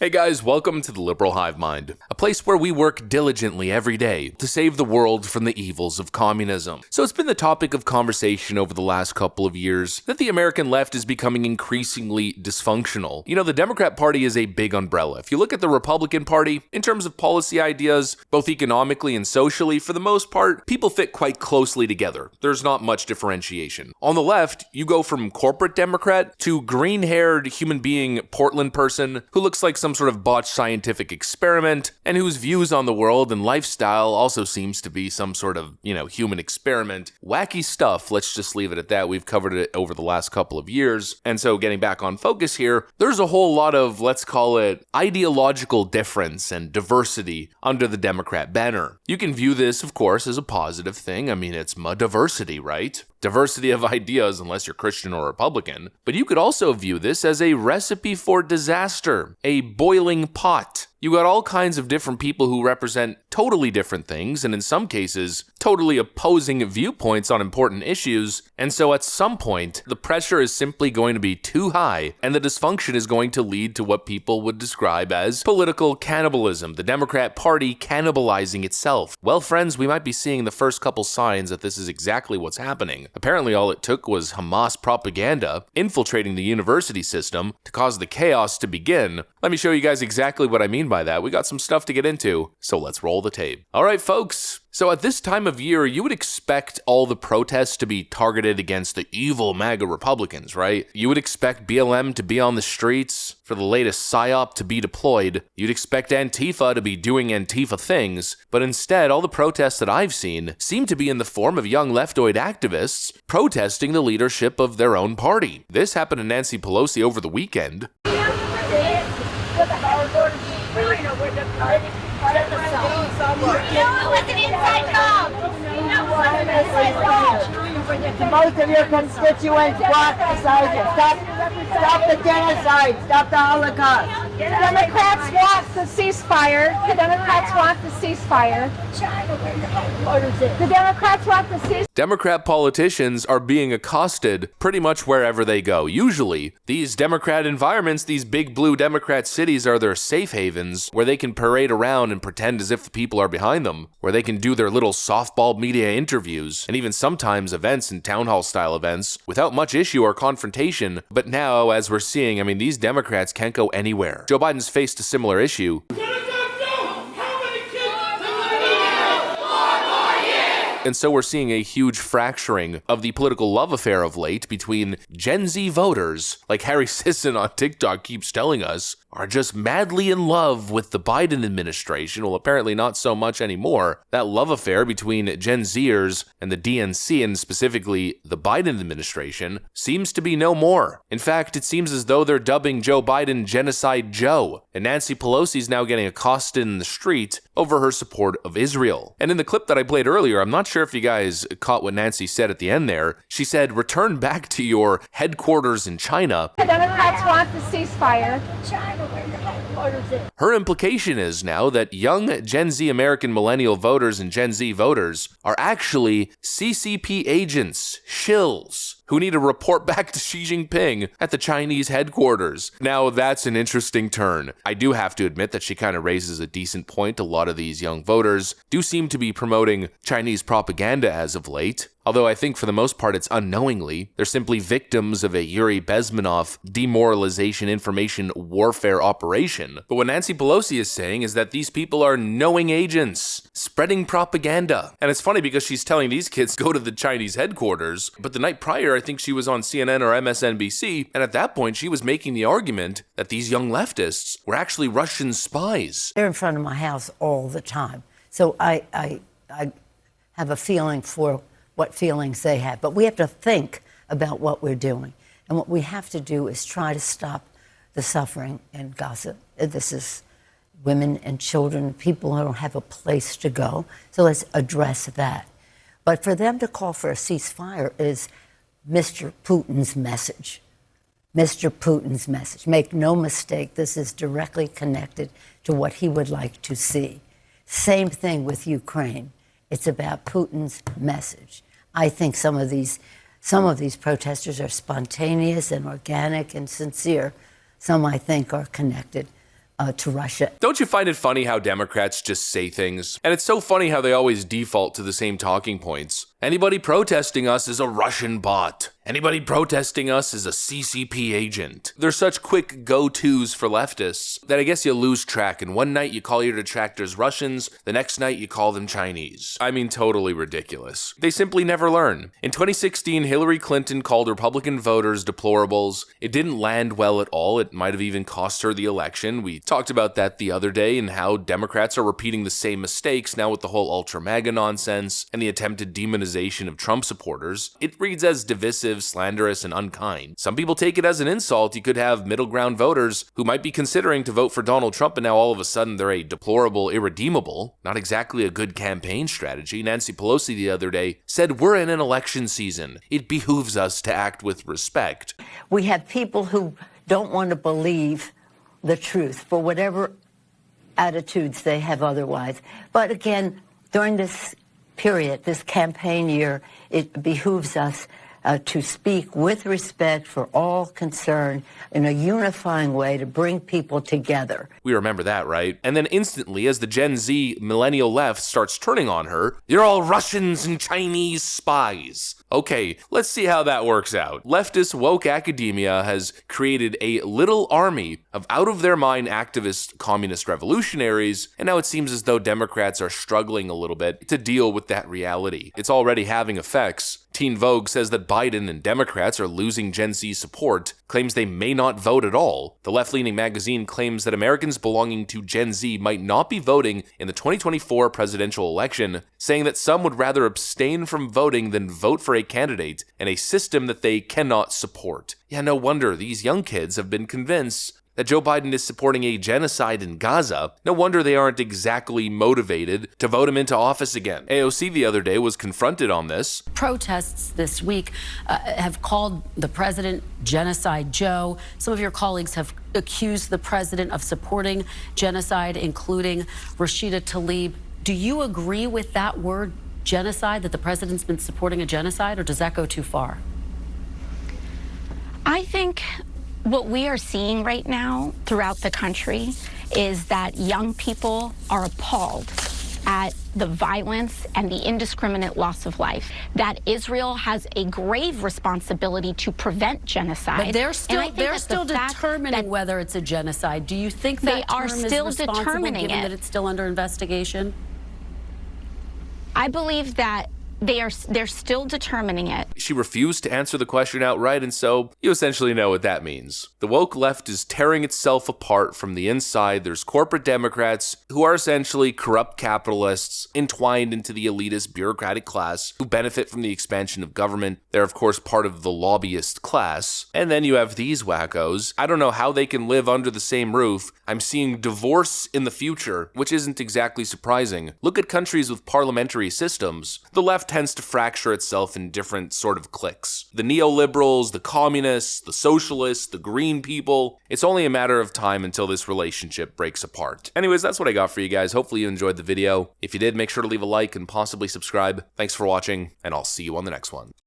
Hey guys, welcome to the Liberal Hive Mind, a place where we work diligently every day to save the world from the evils of communism. So it's been the topic of conversation over the last couple of years that the American left is becoming increasingly dysfunctional. You know, the Democrat Party is a big umbrella. If you look at the Republican Party, in terms of policy ideas, both economically and socially, for the most part, people fit quite closely together. There's not much differentiation. On the left, you go from corporate Democrat to green-haired human being Portland person who looks like some sort of botched scientific experiment and whose views on the world and lifestyle also seems to be some sort of, human experiment. Wacky stuff, let's just leave it at that. We've covered it over the last couple of years. And so getting back on focus here, there's a whole lot of, let's call it, ideological difference and diversity under the Democrat banner. You can view this, of course, as a positive thing. I mean, it's diversity, right? Diversity of ideas, unless you're Christian or Republican. But you could also view this as a recipe for disaster, a boiling pot. You got all kinds of different people who represent totally different things, and in some cases, totally opposing viewpoints on important issues. And so at some point, the pressure is simply going to be too high, and the dysfunction is going to lead to what people would describe as political cannibalism, the Democrat Party cannibalizing itself. Well, friends, we might be seeing the first couple signs that this is exactly what's happening. Apparently, all it took was Hamas propaganda infiltrating the university system to cause the chaos to begin. Let me show you guys exactly what I mean by that. We got some stuff to get into, so let's roll the tape. All right, folks. So at this time of year, you would expect all the protests to be targeted against the evil MAGA Republicans, right? You would expect BLM to be on the streets, for the latest PSYOP to be deployed. You'd expect Antifa to be doing Antifa things, but instead, all the protests that I've seen seem to be in the form of young leftoid activists protesting the leadership of their own party. This happened to Nancy Pelosi over the weekend. Most of your constituents block beside you. Stop the genocide. Stop the Holocaust. The Democrats want the ceasefire. The Democrats want the ceasefire. The Democrats want the ceasefire. Democrat politicians are being accosted pretty much wherever they go. Usually, these Democrat environments, these big blue Democrat cities are their safe havens where they can parade around and pretend as if the people are behind them, where they can do their little softball media interviews, and even sometimes events and town hall style events without much issue or confrontation. But now, as we're seeing, these Democrats can't go anywhere. Joe Biden's faced a similar issue. And so we're seeing a huge fracturing of the political love affair of late between Gen Z voters, like Harry Sisson on TikTok keeps telling us, are just madly in love with the Biden administration. Well, apparently not so much anymore. That love affair between Gen Zers and the DNC, and specifically the Biden administration, seems to be no more. In fact, it seems as though they're dubbing Joe Biden Genocide Joe, and Nancy Pelosi's now getting accosted in the street over her support of Israel. And in the clip that I played earlier, I'm not sure if you guys caught what Nancy said at the end there. She said, "Return back to your headquarters in China." The Democrats want the ceasefire. Her implication is now that young Gen Z American millennial voters and Gen Z voters are actually CCP agents, shills, who need to report back to Xi Jinping at the Chinese headquarters. Now, that's an interesting turn. I do have to admit that she kind of raises a decent point. A lot of these young voters do seem to be promoting Chinese propaganda as of late. Although I think for the most part it's unknowingly. They're simply victims of a Yuri Bezmenov demoralization information warfare operation. But what Nancy Pelosi is saying is that these people are knowing agents, spreading propaganda. And it's funny because she's telling these kids go to the Chinese headquarters, but the night prior I think she was on CNN or MSNBC, and at that point she was making the argument that these young leftists were actually Russian spies. They're in front of my house all the time. So I have a feeling for what feelings they have. But we have to think about what we're doing. And what we have to do is try to stop the suffering in Gaza. This is women and children, people who don't have a place to go. So let's address that. But for them to call for a ceasefire is Mr. Putin's message. Mr. Putin's message. Make no mistake, this is directly connected to what he would like to see. Same thing with Ukraine. It's about Putin's message. I think some of these protesters are spontaneous and organic and sincere. Some, I think, are connected. to Russia. Don't you find it funny how Democrats just say things? And it's so funny how they always default to the same talking points. Anybody protesting us is a Russian bot. Anybody protesting us is a CCP agent. They're such quick go-tos for leftists that I guess you lose track, and one night you call your detractors Russians, the next night you call them Chinese. I mean, totally ridiculous. They simply never learn. In 2016, Hillary Clinton called Republican voters deplorables. It didn't land well at all. It might have even cost her the election. We talked about that the other day and how Democrats are repeating the same mistakes now with the whole ultra-MAGA nonsense and the attempted demonization of Trump supporters. It reads as divisive, slanderous, and unkind. Some people take it as an insult. You could have middle ground voters who might be considering to vote for Donald Trump, and now all of a sudden they're a deplorable, irredeemable. Not exactly a good campaign strategy. Nancy Pelosi the other day said, "We're in an election season. It behooves us to act with respect." We have people who don't want to believe the truth for whatever attitudes they have otherwise. But again, during this period, this campaign year, it behooves us to speak with respect for all concerned in a unifying way to bring people together. We remember that, right? And then instantly, as the Gen Z millennial left starts turning on her, "You're all Russians and Chinese spies." Okay, let's see how that works out. Leftist woke academia has created a little army of out-of-their-mind activist communist revolutionaries, and now it seems as though Democrats are struggling a little bit to deal with that reality. It's already having effects. Teen Vogue says that Biden and Democrats are losing Gen Z support, claims they may not vote at all. The left-leaning magazine claims that Americans belonging to Gen Z might not be voting in the 2024 presidential election, saying that some would rather abstain from voting than vote for a candidate in a system that they cannot support. Yeah, no wonder these young kids have been convinced that Joe Biden is supporting a genocide in Gaza. No wonder they aren't exactly motivated to vote him into office again. AOC the other day was confronted on this. Protests this week have called the president Genocide Joe. Some of your colleagues have accused the president of supporting genocide, including Rashida Tlaib. Do you agree with that word, genocide, that the president's been supporting a genocide, or does that go too far? I think what we are seeing right now throughout the country is that young people are appalled at the violence and the indiscriminate loss of life, that Israel has a grave responsibility to prevent genocide. But they're still determining whether it's a genocide. Do you think that they are still determining given that it's still under investigation? I believe that they're still determining it. She refused to answer the question outright, and so you essentially know what that means. The woke left is tearing itself apart from the inside. There's corporate Democrats who are essentially corrupt capitalists entwined into the elitist bureaucratic class who benefit from the expansion of government. They're of course part of the lobbyist class. And then you have these wackos. I don't know how they can live under the same roof. I'm seeing divorce in the future, which isn't exactly surprising. Look at countries with parliamentary systems. The left tends to fracture itself in different sort of cliques. The neoliberals, the communists, the socialists, the green people. It's only a matter of time until this relationship breaks apart. Anyways, that's what I got for you guys. Hopefully you enjoyed the video. If you did, make sure to leave a like and possibly subscribe. Thanks for watching, and I'll see you on the next one.